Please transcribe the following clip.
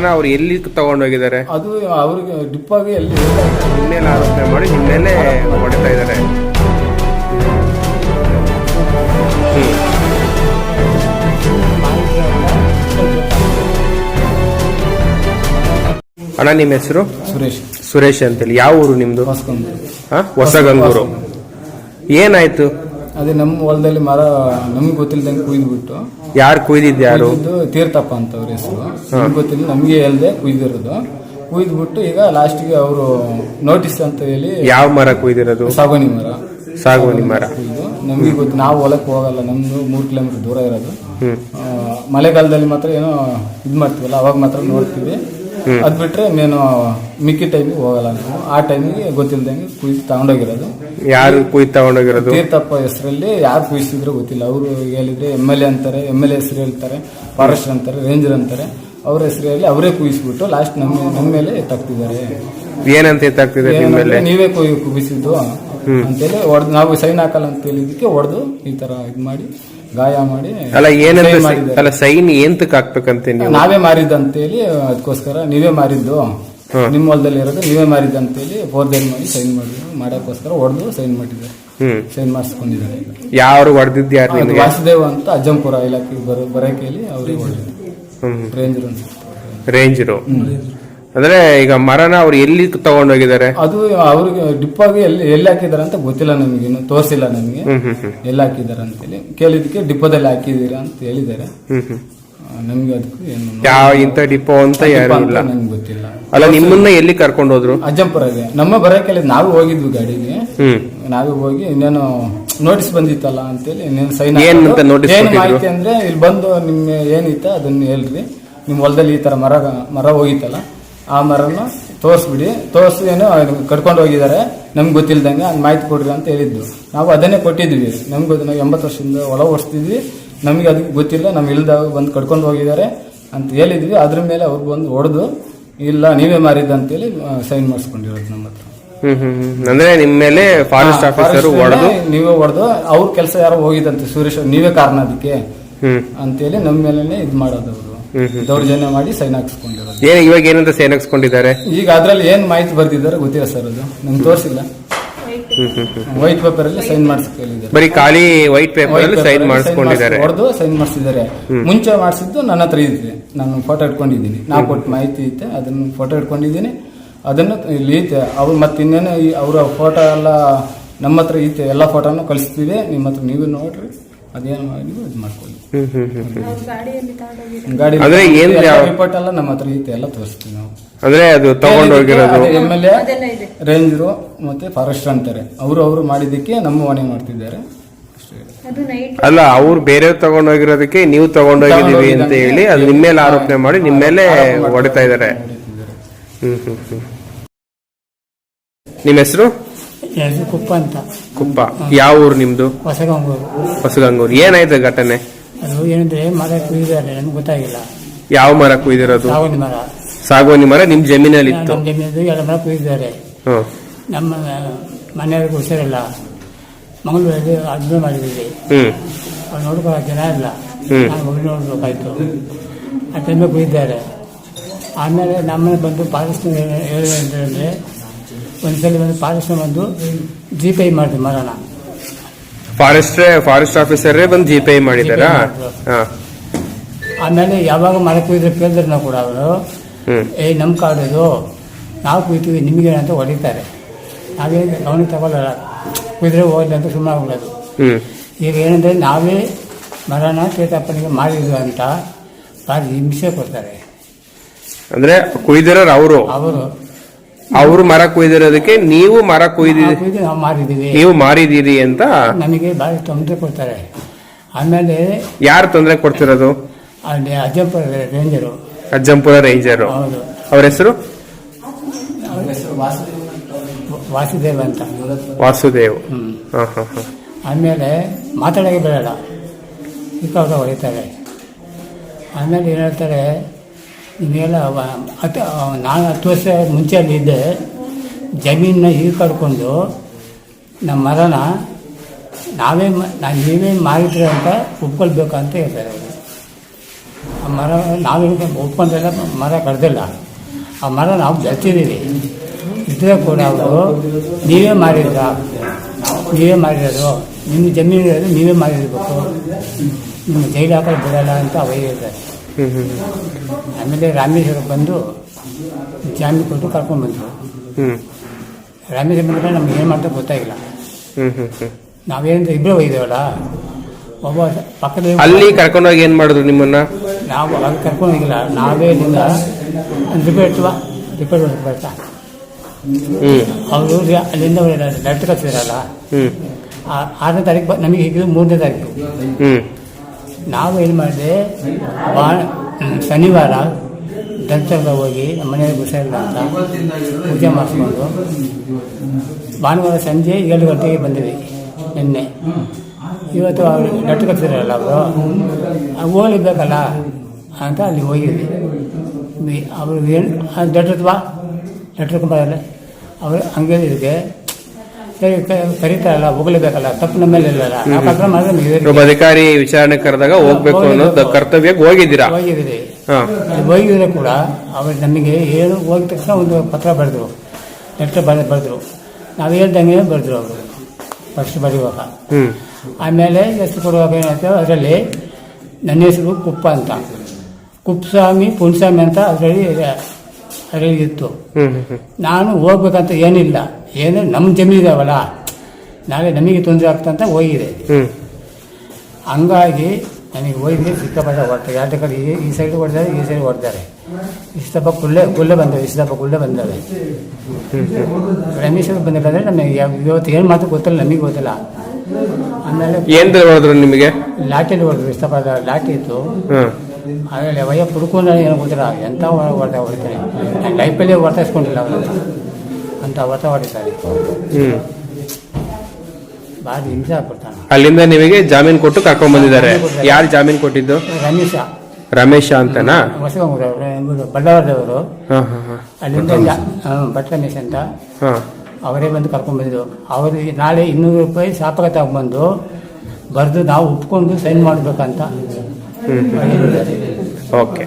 ಮರನ ಅವ್ರು ಎಲ್ಲಿ ತಗೊಂಡೋಗಿದ್ದಾರೆ? ಅದು ಅವ್ರಿಗೆ ಡಿಪ್ಪಾಗಿ ಎಲ್ಲಿ ನಿಮ್ಮೇಲೆ ಆರೋಪಣೆ ಮಾಡಿ ನಿಮ್ಮೇಲೆ ಹೊಡಿತಾ ಇದ್ದಾರೆ. ಅಣ್ಣ ನಿಮ್ಮ ಹೆಸರು? ಸುರೇಶ್ ಅಂತೇಳಿ. ಯಾವ ಊರು ನಿಮ್ದು? ಹೊಸಗಂಗೂರು. ಏನಾಯ್ತು? ಅದೇ ನಮ್ಮ ಹೊಲದಲ್ಲಿ ಮರ ನಮ್ಗೆ ಗೊತ್ತಿಲ್ಲದಂಗೆ ಕುಯ್ದುಬಿಟ್ಟು. ಯಾರು ಕುಯ್ದಿದ್ದು? ಯಾರು? ತೀರ್ಥಪ್ಪ ಅಂತ ಅವ್ರ ಹೆಸರು. ನಮ್ಗೆ ಗೊತ್ತಿಲ್ಲ, ನಮ್ಗೆ ಹೇಳ್ದೆ ಕುಯ್ದಿರೋದು. ಕುಯ್ದುಬಿಟ್ಟು ಈಗ ಲಾಸ್ಟ್ಗೆ ಅವರು ನೋಟಿಸ್ ಅಂತ ಹೇಳಿ. ಯಾವ ಮರ ಕುಯ್ದಿರೋದು? ಸಾಗೋನಿ ಮರ ಕುಯ್ದು. ನಮ್ಗೆ ಗೊತ್ತು, ನಾವು ಹೊಲಕ್ಕೆ ಹೋಗಲ್ಲ, ನಮ್ದು 3 ಕಿಲೋಮೀಟರ್ ದೂರ ಇರೋದು. ಮಳೆಗಾಲದಲ್ಲಿ ಮಾತ್ರ ಏನೋ ಇದು ಮಾಡ್ತೀವಲ್ಲ, ಅವಾಗ ಮಾತ್ರ ನೋಡ್ತೀವಿ. ಅದ್ ಬಿಟ್ರೆ ಮೇನು ಮಿಕ್ಕಿ ಟೈಮಿಗೆ ಹೋಗಲ್ಲ ನಾವು. ಆ ಟೈಮಿಗೆ ಗೊತ್ತಿಲ್ದಂಗೆ ಕುಯ್ದು ತಗೊಂಡೋಗಿರೋದು. ಯಾರು ಕುಯ್ದು ತಗೊಂಡೋಗಿರೋದು? ತೀರ್ಥಪ್ಪ ಹೆಸರಲ್ಲಿ ಯಾರು ಕುಯ್ಸಿದ್ರು ಗೊತ್ತಿಲ್ಲ. ಅವರು ಹೇಳಿದ್ರೆ MLA ಅಂತಾರೆ, MLA ಹೆಸರು ಹೇಳ್ತಾರೆ, ಫಾರೆಸ್ಟ್ ಅಂತಾರೆ, ರೇಂಜರ್ ಅಂತಾರೆ. ಅವ್ರ ಹೆಸರಲ್ಲಿ ಅವರೇ ಕುಯ್ಸ್ಬಿಟ್ಟು ಲಾಸ್ಟ್ ನಮ್ಮ ಮೇಲೆ ಎತ್ತಾಕ್ತಿದ್ದಾರೆ. ಏನಂತ ಎತ್ತಾಕ್ತಿದ್ದಾರೆ? ನೀವೇ ಕುಯ್ಸಿದ್ದು ಅಂತೇಳಿ ಹೊಡೆದು, ನಾವು ಸೈನ್ ಹಾಕಲ್ಲ ಅಂತ ಹೇಳಿದಕ್ಕೆ ಹೊಡೆದು ಈ ತರ ಇದು ಮಾಡಿ ಗಾಯ ಮಾಡಿ. ಅಲ್ಲ ಸೈನ್ ಎಂತಕ್ಕೆ ಹಾಕ್ಬೇಕಂತ? ನಾವೇ ಮಾರಿದ್ದು ಅಂತೇಳಿ, ಅದಕ್ಕೋಸ್ಕರ ನೀವೇ ಮಾರಿದ್ದು, ನಿಮ್ಮ ಹೊಲದಲ್ಲಿ ಇರೋದು ನೀವೇ ಮಾರಿದ್ದು ಅಂತೇಳಿ ಫೋರ್ಜರಿ ಮಾಡಿ ಸೈನ್ ಮಾಡೋಕ್ಕೋಸ್ಕರ ಹೊಡೆದು ಸೈನ್ ಮಾಡಿದ್ದಾರೆ. ಸೈನ್ ಮಾಡಿಸ್ಕೊಂಡಿದ್ದಾರೆ. ಯಾರು ಹೊಡೆದಿದ್ದು? ಯಾರು? ವಾಸುದೇವ್ ಅಂತ ಅಜ್ಜಂಪುರ ಇಲಾಖೆಗೆ ಬರೋಕೆಯಲ್ಲಿ ಅವ್ರಿಗೆ ಹೊಡೆದಿದ್ದಾರೆ. ರೇಂಜರು. ಅಂದ್ರೆ ಈಗ ಮರನ ಅವ್ರು ಎಲ್ಲಿ ತಗೊಂಡೋಗಿದ್ದಾರೆ? ಅದು ಅವ್ರಿಗೆ ಡಿಪ್ಪಾಗಿ ಎಲ್ಲಿ ಹಾಕಿದಾರೆ ಅಂತ ಗೊತ್ತಿಲ್ಲ ನಮಗೆ, ಇನ್ನು ತೋರಿಸಿಲ್ಲ ನಮಗೆ ಎಲ್ಲಿ ಹಾಕಿದಾರೆ ಅಂತೇಳಿ. ಕೇಳಿದಕ್ಕೆ ಡಿಪ್ಪೋದಲ್ಲಿ ಹಾಕಿದೀರಾ ಅಂತ ಹೇಳಿದ್ದಾರೆ. ನಮ್ಗೆ ಅದಕ್ಕೂ ಏನು ಇಂಥ ಡಿಪೋ ಅಂತ ಯಾರು ಇಲ್ಲ, ನಮ್ಗೆ ಗೊತ್ತಿಲ್ಲ. ಅಲ್ಲ ನಿಮ್ಮನ್ನ ಎಲ್ಲಿ ಕರ್ಕೊಂಡು ಹೋದ್ರು? ಅಜ್ಜಂಪುರಗೆ. ನಮ್ಮ ಬರೋಕೆಲ್ಲ ನಾವು ಹೋಗಿದ್ವಿ ಗಾಡಿಗೆ. ನಾವೇ ಹೋಗಿ ಇನ್ನೇನು ನೋಟಿಸ್ ಬಂದಿತ್ತಲ್ಲ ಅಂತೇಳಿ ಇನ್ನೇನು ಸೈನ್ ಏನು ಮಾಹಿತಿ ಅಂದ್ರೆ, ಇಲ್ಲಿ ಬಂದು ನಿಮ್ ಏನಿತ್ತ ಅದನ್ನ ಹೇಳ್ರಿ, ನಿಮ್ ಹೊಲದಲ್ಲಿ ಈ ತರ ಮರ ಹೋಗಿತ್ತಲ್ಲ, ಆ ಮರನ ತೋರಿಸ್ಬಿಡಿ, ಏನೋ ಕಟ್ಕೊಂಡು ಹೋಗಿದ್ದಾರೆ, ನಮ್ಗೆ ಗೊತ್ತಿಲ್ದಂಗೆ ಅದು ಮಾಹಿತಿ ಕೊಡ್ರಿ ಅಂತ ಹೇಳಿದ್ದು. ನಾವು ಅದನ್ನೇ ಕೊಟ್ಟಿದ್ವಿ. ನಮ್ಗೆ ನಾವು 80 ವರ್ಷದಿಂದ ಹೊಲ ಓಡಿಸ್ತಿದ್ವಿ, ನಮಗೆ ಅದಕ್ಕೆ ಗೊತ್ತಿಲ್ಲ, ನಮ್ಗೆ ಇಲ್ದಾಗ ಬಂದು ಕಟ್ಕೊಂಡು ಹೋಗಿದ್ದಾರೆ ಅಂತ ಹೇಳಿದ್ವಿ. ಅದ್ರ ಮೇಲೆ ಅವ್ರು ಬಂದು ಹೊಡೆದು, ಇಲ್ಲ ನೀವೇ ಮಾರಿದ್ದು ಅಂತೇಳಿ ಸೈನ್ ಮಾಡಿಸ್ಕೊಂಡಿರೋದು ನಮ್ಮ ಹತ್ರ. ಅಂದ್ರೆ ನಿಮ್ಮ ಮೇಲೆ ಫಾರೆಸ್ಟ್ ಆಫೀಸರ್ ಹೊಡೆದು, ನೀವೇ ಹೊಡೆದು, ಅವ್ರ ಕೆಲಸ ಯಾರೋ ಹೋಗಿದಂತೆ, ಸುರೇಶ್ ನೀವೇ ಕಾರಣ ಅದಕ್ಕೆ ಅಂತೇಳಿ ನಮ್ಮ ಮೇಲೆ ಇದು ಮಾಡೋದು. ಅವರು ದೌರ್ಜನ್ಯ ಮಾಡಿ ಸೈನ್ ಹಾಕ್ಸ್ಕೊಂಡಿರೋದು. ಇವಾಗ ಏನಂತ ಸೈನ್ ಹಾಕ್ಸ್ಕೊಂಡಿದ್ದಾರೆ? ಈಗ ಅದ್ರಲ್ಲಿ ಏನ್ ಮಾಹಿತಿ ಬರ್ತಿದ್ದಾರೆ ಗೊತ್ತಿಲ್ಲ ಸರ್, ಅದು ನಮ್ಗೆ ತೋರಿಸಿಲ್ಲ. ವೈಟ್ ಪೇಪರ್ ಅಲ್ಲಿ ಸೈನ್ ಮಾಡಿಸ್ಕೊಂಡಿದ್ದಾರೆ. ಬರೀ ಖಾಲಿ ವೈಟ್ ಪೇಪರ್ ಅಲ್ಲಿ ಸೈನ್ ಮಾಡಿಸ್ಕೊಂಡಿದ್ದಾರೆ, ಹೊಡೆದು ಸೈನ್ ಮಾಡಿಸಿದ್ದಾರೆ. ಮುಂಚೆ ಮಾಡಿಸಿದ್ದು ನನ್ನ ಹತ್ರ ಇದೆ, ನಾನು ಫೋಟೋ ಇಟ್ಕೊಂಡಿದ್ದೀನಿ. ನಾವು ಕೊಟ್ಟು ಮಾಹಿತಿ ಐತೆ, ಅದನ್ನ ಫೋಟೋ ಇಟ್ಕೊಂಡಿದ್ದೀನಿ. ಅದನ್ನು ಇಲ್ಲಿ ಐತೆ. ಅವ್ರು ಮತ್ತೆ ಇನ್ನೇನು ಅವರ ಫೋಟೋ ಎಲ್ಲ ನಮ್ಮ ಹತ್ರ ಐತೆ, ಎಲ್ಲ ಫೋಟೋನು ಕಳಿಸ್ತೀವಿ ನಿಮ್ಮ ಹತ್ರ, ನೀವೇ ನೋಡ್ರಿ, ಅದೇನು ನೀವು ಇದು ಮಾಡ್ಕೊಳ್ಳಿ. ಗಾಡಿ ರಿಪೋರ್ಟ್ ಎಲ್ಲ ನಮ್ಮ ಹತ್ರ ಐತೆ, ಎಲ್ಲ ತೋರಿಸ್ತೀವಿ ನಾವು. ಅಂದ್ರೆ ಅದು ತಗೊಂಡೋಗಿರೋದು MLA, ರೇಂಜರು ಮತ್ತೆ ಫಾರೆಸ್ಟ್ ಅಂತಾರೆ. ಅವರು ಮಾಡಿದ್ದಕ್ಕೆ ನಮ್ಮ ಮನೆ ಮಾಡ್ತಿದ್ದಾರೆ. ಅಲ್ಲ, ಅವ್ರು ಬೇರೆಯವ್ರು ತಗೊಂಡೋಗಿರೋದಕ್ಕೆ ನೀವು ತಗೊಂಡೋಗಿದೀವಿ ಅಂತ ಹೇಳಿ ಅದು ನಿಮ್ಮ ಮೇಲೆ ಆರೋಪಣೆ ಮಾಡಿ ನಿಮ್ಮ ಮೇಲೆ ಹೊಡಿತಾ ಇದ್ದಾರೆ. ನಿಮ್ಮ ಹೆಸರು? ಕುಪ್ಪ ಅಂತ. ಕುಪ್ಪ. ಯಾವ ಊರು ನಿಮ್ದು? ಹೊಸಗಂಗೂರು. ಏನಾಯ್ತು ಘಟನೆ? ಅದು ಏನಂದ್ರೆ ಮರ ಕುಯ್ದಿದ್ದಾರೆ, ನಮ್ಗೆ ಗೊತ್ತಾಗಿಲ್ಲ. ಯಾವ ಮರ ಕುಯ್ದಿರೋದು? ಸಾಗೋನಿ ಮರ. ನಿಮ್ ಜಮೀನಲ್ಲಿ ಇತ್ತು? ನಮ್ಮ ಜಮೀನದು 2 ಮರ ಕುಯ್ದಿದ್ದಾರೆ. ನಮ್ಮ ಮನೆಯವ್ರಿಗೆ ಹುಷಾರಿಲ್ಲ, ಮಂಗಳೂರಲ್ಲಿ ಅಡ್ಮಿಟ್ ಮಾಡಿದ್ದೀವಿ. ಅವ್ರು ನೋಡ್ಕೊಳ್ಳೋ ಜನ ಇಲ್ಲ, ನಾನು ಹೋಗಿ ನೋಡ್ಬೇಕಾಯ್ತು. ಆ ಟೈಮೇ ಕುಯ್ದಿದ್ದಾರೆ. ಆಮೇಲೆ ನಮ್ಮನೆ ಬಂದು ಫಾರೆಸ್ಟ್ ಹೇಳಿದ್ರೆ, ಒಂದ್ಸಲ ಬಂದು ಫಾರೆಸ್ಟ್ ಬಂದು GPI ಮಾಡಿದ್ರು ಮರನ. ಫಾರೆಸ್ಟ್ ಆಫೀಸರೇ ಬಂದು GPI ಮಾಡಿದಾರ. ಆಮೇಲೆ ಯಾವಾಗ ಮರ ಕುಯ್ದ್ರೆ ಕೇಳಿದ್ರೆ ನಾವು ಕೂಡ ಅವರು, ನಮ್ಮ ಕಾಡು ಇದು, ನಾವು ಕುಯ್ತೀವಿ, ನಿಮಗೆ ಅಂತ ಹೊಡಿತಾರೆ. ನಾವೇ ಗಮನಕ್ಕೆ ತಗೊಳ್ಳಲ್ಲ, ಕುಯ್ದ್ರೆ ಹೋಗಲಿ ಅಂತ ಸುಮ್ಮನೆ ಹೋಗೋದು. ಈಗ ಏನಂದ್ರೆ ನಾವೇ ಮರನ ತೀರ್ಥಪ್ಪನಿಗೆ ಮಾಡಿದ್ವಿ ಅಂತ ಭಾರಿ ಹಿಂಸೆ ಕೊಡ್ತಾರೆ. ಅಂದ್ರೆ ಕುಯ್ದಿರೋರು ಅವರು ಮರ ಕುಯ್ದಿರೋದಕ್ಕೆ ನೀವು ಮರ ನಾವು ಮಾರಿದೀವಿ, ನೀವು ಮಾರಿದೀರಿ ಅಂತ ನಮಗೆ ಭಾರಿ ತೊಂದರೆ ಕೊಡ್ತಾರೆ. ಆಮೇಲೆ ಯಾರು ತೊಂದರೆ ಕೊಡ್ತಿರೋದು? ಅಲ್ಲಿ ಅಜ್ಜಂಪುರ ರೇಂಜರು. ಅಜ್ಜಂಪುರ ರೇಂಜರು. ಹೌದು. ಅವ್ರ ಹೆಸರು? ವಾಸುದೇವ್ ಅಂತ. ವಾಸುದೇವ್. ಆಮೇಲೆ ಮಾತಾಡೋಕೆ ಬೇಡ, ಈಗ ಹೊಡಿತಾರೆ. ಆಮೇಲೆ ಏನು ಹೇಳ್ತಾರೆ, ನಿಮಗೆಲ್ಲ ನಾನು 10 ವರ್ಷ ಮುಂಚೆ ಇದ್ದೆ, ಜಮೀನನ್ನ ಈಗ ಕಡ್ಕೊಂಡು ನಮ್ಮ ಮರನ ನೀವೇ ಮಾರಿದ್ರೆ ಅಂತ ಒಪ್ಕೊಳ್ಬೇಕು ಅಂತ ಹೇಳ್ತಾರೆ ಅವರು. ಆ ಮರ ನಾವು ಒಪ್ಕೊಂಡ್ರೆಲ್ಲ ಮರ ಕಡ್ದಿಲ್ಲ. ಆ ಮರ ನಾವು ಬೆಳೆಸಿದ್ದೀವಿ. ಇದ್ರೆ ಕೂಡ ಅವರು ನೀವೇ ಮಾರಿದ್ರ, ನೀವೇ ಮಾರಿರೋದು, ನಿಮ್ಮ ಜಮೀನು ಇರೋದು ನೀವೇ ಮಾರಿರ್ಬೇಕು, ನಿಮ್ಮ ಜೈಲು ಹಾಕಲು ಬಿಡಲ್ಲ ಅಂತ ಅವರೇ ಹೇಳ್ತಾರೆ. ಆಮೇಲೆ ರಾಮೇಶ್ವರ ಬಂದು ಜಾಮೀನು ಕೊಟ್ಟು ಕರ್ಕೊಂಡ್ಬಂದರು. ರಾಮೇಶ್ವರ ಬಂದರೆ ನಮ್ಗೆ ಏನು ಮಾಡ್ತಾ ಗೊತ್ತಾಗಿಲ್ಲ. ನಾವೇನಂದ್ರೆ ಇಬ್ಬರೇ ಹೋಗಿದ್ದೇವಲ್ಲ, ಒಬ್ಬ ಪಕ್ಕದಲ್ಲಿ ಅಲ್ಲಿ ಕರ್ಕೊಂಡೋಗಿ ಏನು ಮಾಡಿದ್ರು ನಿಮ್ಮನ್ನ? ನಾವು ಅವಾಗ ಕರ್ಕೊಂಡು ಹೋಗಿಲ್ಲ, ನಾವೇ ಇಲ್ಲಿಂದ ರಿಪೇಟ್ ಬರ್ತಾ ಅವರು ಅಲ್ಲಿಂದ ಲೆಟ್ರ್ ಕಳಿಸಿದ್ರಲ್ಲ, 6ನೇ ತಾರೀಕು ನಮಗೆ ಹೀಗೆ 3ನೇ ತಾರೀಕು. ನಾವು ಏನು ಮಾಡಿದೆ, ಶನಿವಾರ ದಂತರ್ಗ ಹೋಗಿ ನಮ್ಮ ಮನೆಯಲ್ಲಿ ಹುಷಾರಿಲ್ಲ ಅಂತ ಪೂಜೆ ಮಾಡಿಸ್ಕೊಂಡು ಭಾನುವಾರ ಸಂಜೆ 7 ಗಂಟೆಗೆ ಬಂದಿವಿ. ನಿನ್ನೆ ಇವತ್ತು ಅವರು ಲೆಟ್ರ್ ಕಳಿಸಿದ್ರಲ್ಲ, ಅವರು ಹೋಗ್ಲಿಬೇಕಲ್ಲ ಅಂತ ಅಲ್ಲಿ ಹೋಗಿದ್ವಿ. ಅವರು ಏನು ಲೆಟ್ರ್ ಕಂಬರಲ್ಲ, ಅವರು ಹಂಗೆ ಇದಕ್ಕೆ ಸರಿ ಕರೀತಾರಲ್ಲ, ಹೋಗ್ಲೇಬೇಕಲ್ಲ, ತಪ್ಪು ನಮ್ಮ ಮೇಲೆ ಇಲ್ಲಲ್ಲ. ನಾವು ಪತ್ರ ಮಾಡಿದ್ರೆ ಅಧಿಕಾರಿ ವಿಚಾರಣೆ ಕರೆದಾಗ ಹೋಗ್ಬೇಕು ಅನ್ನೋದು ಕರ್ತವ್ಯಕ್ಕೆ ಹೋಗಿದ್ದೀರಾ? ಹೋಗಿದ್ದೀರಿ. ಹೋಗಿದ್ರೆ ಕೂಡ ಅವರು ನಮಗೆ ಏನು ಹೋಗಿದ ತಕ್ಷಣ ಒಂದು ಪತ್ರ ಬರೆದ್ರು, ಲೆಟ್ರ್ ಬರೆದ್ರು. ನಾವು ಹೇಳ್ದಂಗೆ ಬರೆದ್ರು ಅವರು ಫಸ್ಟ್ ಬರೆಯುವಾಗ. ಆಮೇಲೆ ಎಷ್ಟು ಕೊಡುವಾಗ ಏನಾಯ್ತು, ಅದರಲ್ಲಿ ನನ್ನ ಹೆಸರು ಕುಪ್ಪ ಅಂತ, ಕುಪ್ಪಸ್ವಾಮಿ ಪುಣ್ಸ್ವಾಮಿ ಅಂತ ಅದರಲ್ಲಿ ಇತ್ತು. ನಾನು ಹೋಗ್ಬೇಕಂತ ಏನಿಲ್ಲ, ಏನು ನಮ್ಮ ಜಮೀನಿದಾವಲ್ಲ, ನಾಳೆ ನಮಗೆ ತೊಂದರೆ ಆಗ್ತಂತ ಹೋಗಿದೆ. ಹಂಗಾಗಿ ನನಗೆ ಹೋಗಿದ್ರೆ ಸಿಕ್ಕಾಪಟ್ಟೆ ಹೊಡ್ತಾರೆ. ಎರಡು ಕಡೆ ಈ ಸೈಡ್ ಹೊಡೆದಾರೆ, ಈ ಸೈಡ್ ಹೊಡೆದಾರೆ. ಇಷ್ಟಪ್ಪ ಗುಳ್ಳೆ ಬಂದವೆ, ಇಷ್ಟಪ್ಪ ಗುಳ್ಳೆ ಬಂದವೆ. ರಮೇಶ್ವರ ಬಂದಿಲ್ಲ ನಮಗೆ ಇವತ್ತು ಏನು ಮಾತು ಗೊತ್ತಿಲ್ಲ, ನಮಗೆ ಗೊತ್ತಿಲ್ಲ. ಆಮೇಲೆ ಏನು ಹೊಡೆದ್ರು ನಿಮಗೆ? ಲಾಠಿಯಲ್ಲಿ ಹೊಡೆದ್ರು, ಇಷ್ಟಪ್ಪ ಲಾಠಿ ಇತ್ತು. ಆಮೇಲೆ ವಯ್ಯ ಪುಡ್ಕೊಂಡು ಏನೋ ಗೊತ್ತಿಲ್ಲ, ಎಂಥ ಹೊಡಿತಾರೆ. ನಾನು ಲೈಫಲ್ಲಿ ಹೊರ್ತಾಯಿಸ್ಕೊಂಡಿಲ್ಲ ಅವರೆಲ್ಲ ಅಂತ ಹೊಡಿತಾರೆ. ಭಾರಿ ಹಿಂಸೆ ಆಗ್ಬಿಡ್ತಾನೆ. ಅಲ್ಲಿಂದ ನಿಮಗೆ ಜಾಮೀನು ಕೊಟ್ಟು ಕರ್ಕೊಂಡ್ ಬಂದಿದ್ದಾರೆ. ಯಾರು ಜಾಮೀನು ಕೊಟ್ಟಿದ್ದು? ರಮೇಶ ಅಂತನಾ? ಹೊಸಗಂಗೂರು ಬಳ್ಳಾರದವರು. ಅಲ್ಲಿಂದ ಭಟ್ ರಮೇಶ್ ಅಂತ ಅವರೇ ಬಂದು ಕರ್ಕೊಂಡ್ ಬಂದಿದ್ದು. ಅವರು ನಾಳೆ 200 ರೂಪಾಯಿ ಶಾಪಕ ತಗೊಂಡ್ಬಂದು ಬರೆದು ನಾವು ಒಪ್ಕೊಂಡು ಸೈನ್ ಮಾಡ್ಬೇಕಂತ. ಓಕೆ.